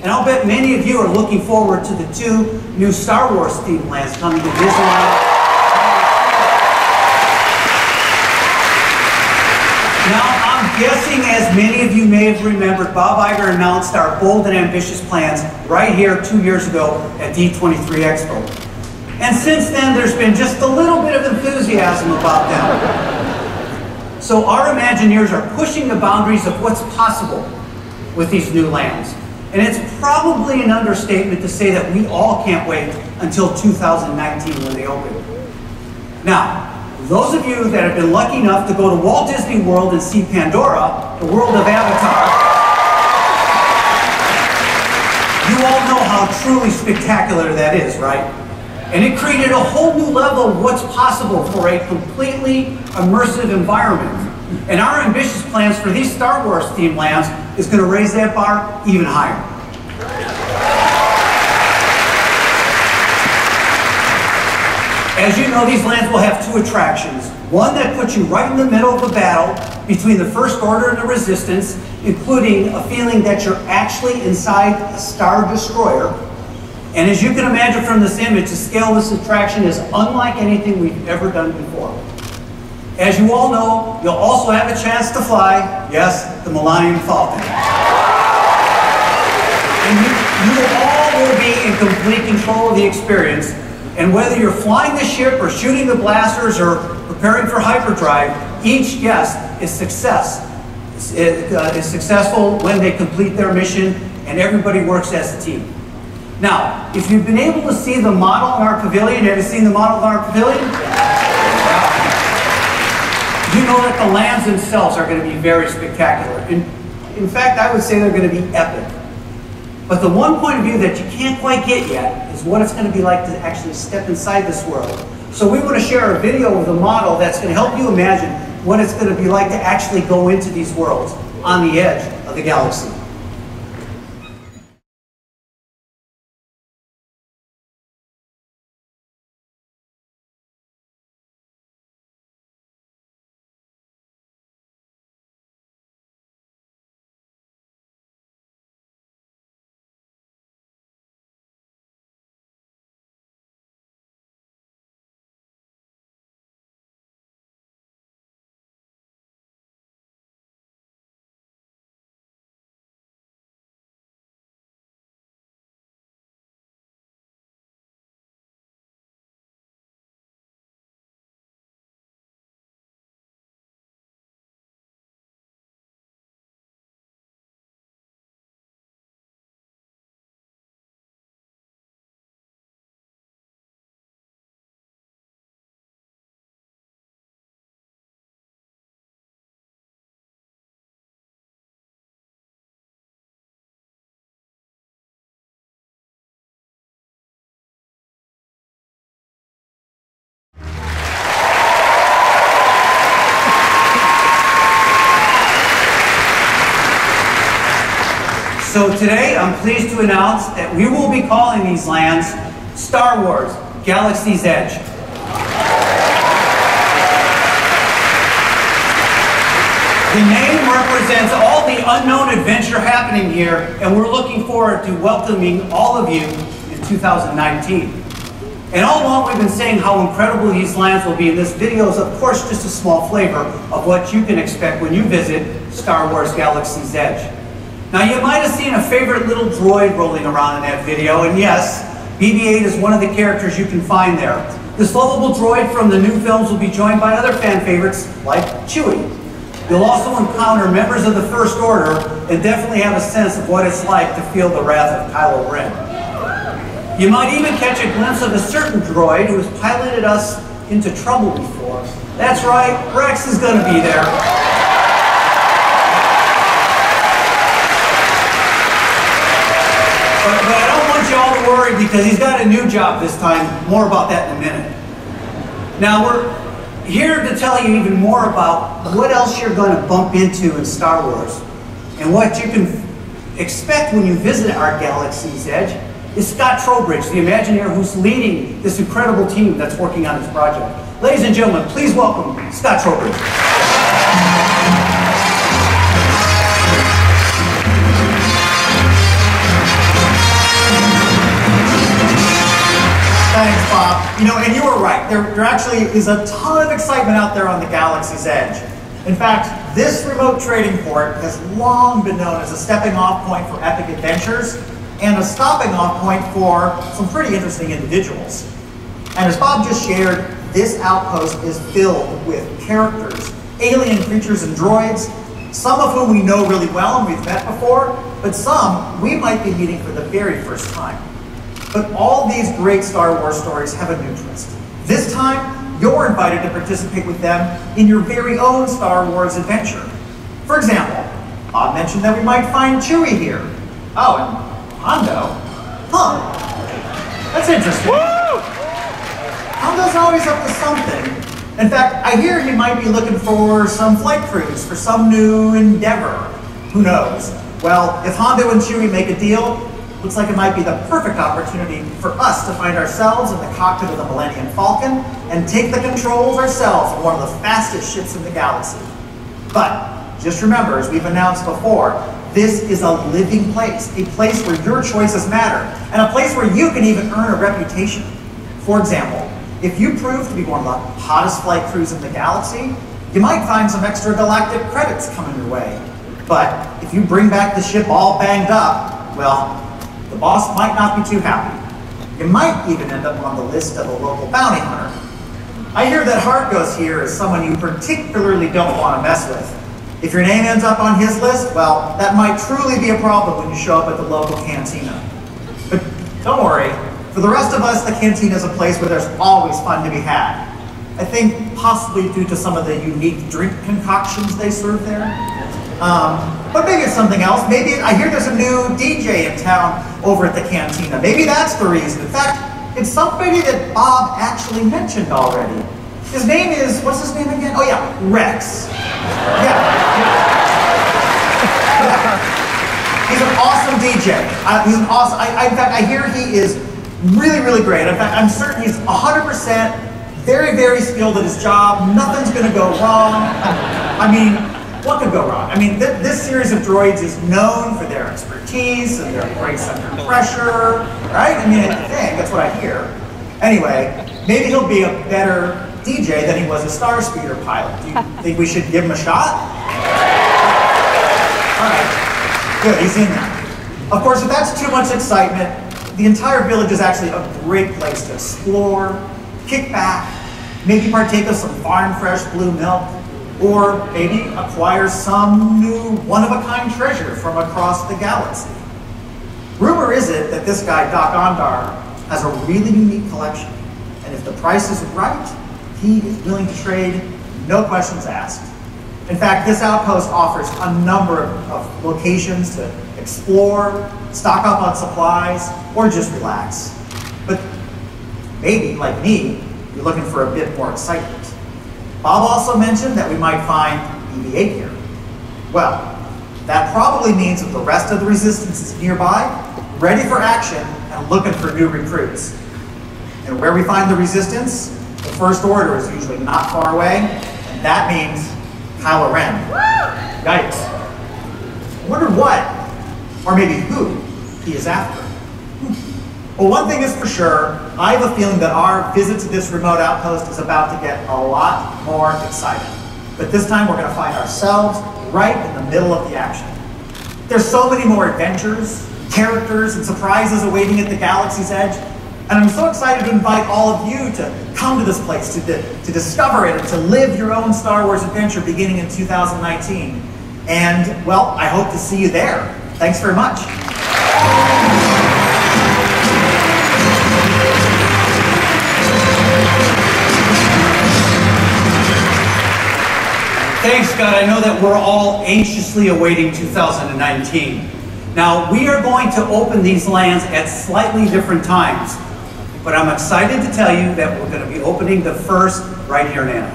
And I'll bet many of you are looking forward to the 2 new Star Wars themed lands coming to Disneyland. Now, I'm guessing, as many of you may have remembered, Bob Iger announced our bold and ambitious plans right here 2 years ago at D23 Expo. And since then, there's been just a little bit of enthusiasm about them. So our Imagineers are pushing the boundaries of what's possible with these new lands. And it's probably an understatement to say that we all can't wait until 2019 when they open. Now, those of you that have been lucky enough to go to Walt Disney World and see Pandora, the world of Avatar, you all know how truly spectacular that is, right? And it created a whole new level of what's possible for a completely immersive environment. And our ambitious plans for these Star Wars themed lands is going to raise that bar even higher. As you know, these lands will have 2 attractions. One that puts you right in the middle of a battle between the First Order and the Resistance, including a feeling that you're actually inside a Star Destroyer. And as you can imagine from this image, the scale of this attraction is unlike anything we've ever done before. As you all know, you'll also have a chance to fly, yes, the Millennium Falcon. And you all will be in complete control of the experience. And whether you're flying the ship or shooting the blasters or preparing for hyperdrive, each guest is successful when they complete their mission, and everybody works as a team. Now, if you've been able to see the model in our pavilion, have you seen the model in our pavilion? You know that the lands themselves are going to be very spectacular. In fact, I would say they're going to be epic. But the one point of view that you can't quite get yet is what it's going to be like to actually step inside this world. So we want to share a video of the model that's going to help you imagine what it's going to be like to actually go into these worlds on the edge of the galaxy. So today, I'm pleased to announce that we will be calling these lands Star Wars Galaxy's Edge. The name represents all the unknown adventure happening here, and we're looking forward to welcoming all of you in 2019. And all along we've been saying how incredible these lands will be, and this video is of course just a small flavor of what you can expect when you visit Star Wars Galaxy's Edge. Now you might have seen a favorite little droid rolling around in that video, and yes, BB-8 is one of the characters you can find there. This lovable droid from the new films will be joined by other fan favorites like Chewie. You'll also encounter members of the First Order and definitely have a sense of what it's like to feel the wrath of Kylo Ren. You might even catch a glimpse of a certain droid who has piloted us into trouble before. That's right, Rex is going to be there. But I don't want you all to worry because he's got a new job this time. More about that in a minute. Now we're here to tell you even more about what else you're going to bump into in Star Wars. And what you can expect when you visit our Galaxy's Edge is Scott Trowbridge, the Imagineer who's leading this incredible team that's working on this project. Ladies and gentlemen, please welcome Scott Trowbridge. You know, and you were right. There actually is a ton of excitement out there on the galaxy's edge. In fact, this remote trading port has long been known as a stepping off point for epic adventures and a stopping off point for some pretty interesting individuals. And as Bob just shared, this outpost is filled with characters, alien creatures and droids, some of whom we know really well and we've met before, but some we might be meeting for the very first time. But all these great Star Wars stories have a new twist. This time, you're invited to participate with them in your very own Star Wars adventure. For example, Bob mentioned that we might find Chewie here. Oh, and Hondo. Huh. That's interesting. Woo! Hondo's always up to something. In fact, I hear he might be looking for some flight crews for some new endeavor. Who knows? Well, if Hondo and Chewie make a deal, looks like it might be the perfect opportunity for us to find ourselves in the cockpit of the Millennium Falcon and take the controls ourselves of one of the fastest ships in the galaxy. But just remember, as we've announced before, this is a living place, a place where your choices matter, and a place where you can even earn a reputation. For example, if you prove to be one of the hottest flight crews in the galaxy, you might find some extra galactic credits coming your way. But if you bring back the ship all banged up, well, the boss might not be too happy. You might even end up on the list of a local bounty hunter. I hear that Harkos here is someone you particularly don't want to mess with. If your name ends up on his list, well, that might truly be a problem when you show up at the local cantina. But don't worry, for the rest of us, the cantina is a place where there's always fun to be had. I think possibly due to some of the unique drink concoctions they serve there. But maybe it's something else. Maybe I hear there's a new DJ in town over at the cantina. Maybe that's the reason. In fact, it's somebody that Bob actually mentioned already. His name is, what's his name again? Oh yeah, Rex. Yeah. He's an awesome DJ. He's an awesome, in fact, I hear he is really, really great. In fact, I'm certain he's 100% very, very skilled at his job. Nothing's gonna go wrong. I mean, what could go wrong? I mean, this series of droids is known for their expertise and their grace under pressure, right? I mean, I think that's what I hear. Anyway, maybe he'll be a better DJ than he was a Star Speeder pilot. Do you think we should give him a shot? All right, good, he's in there. Of course, if that's too much excitement, the entire village is actually a great place to explore, kick back, maybe partake of some farm-fresh blue milk, or maybe acquire some new one-of-a-kind treasure from across the galaxy. Rumor is it that this guy, Doc Ondar, has a really unique collection, and if the price is right, he is willing to trade, no questions asked. In fact, this outpost offers a number of locations to explore, stock up on supplies, or just relax. But maybe, like me, you're looking for a bit more excitement. Bob also mentioned that we might find BB-8 here. Well, that probably means that the rest of the resistance is nearby, ready for action, and looking for new recruits. And where we find the resistance, the First Order is usually not far away, and that means Kylo Ren. Yikes. I wonder what, or maybe who, he is after. Well, one thing is for sure, I have a feeling that our visit to this remote outpost is about to get a lot more exciting. But this time we're going to find ourselves right in the middle of the action. There's so many more adventures, characters, and surprises awaiting at the galaxy's edge, and I'm so excited to invite all of you to come to this place, to discover it, and to live your own Star Wars adventure beginning in 2019. And, well, I hope to see you there. Thanks very much. Thanks, Scott. I know that we're all anxiously awaiting 2019. Now, we are going to open these lands at slightly different times, but I'm excited to tell you that we're going to be opening the first right here now.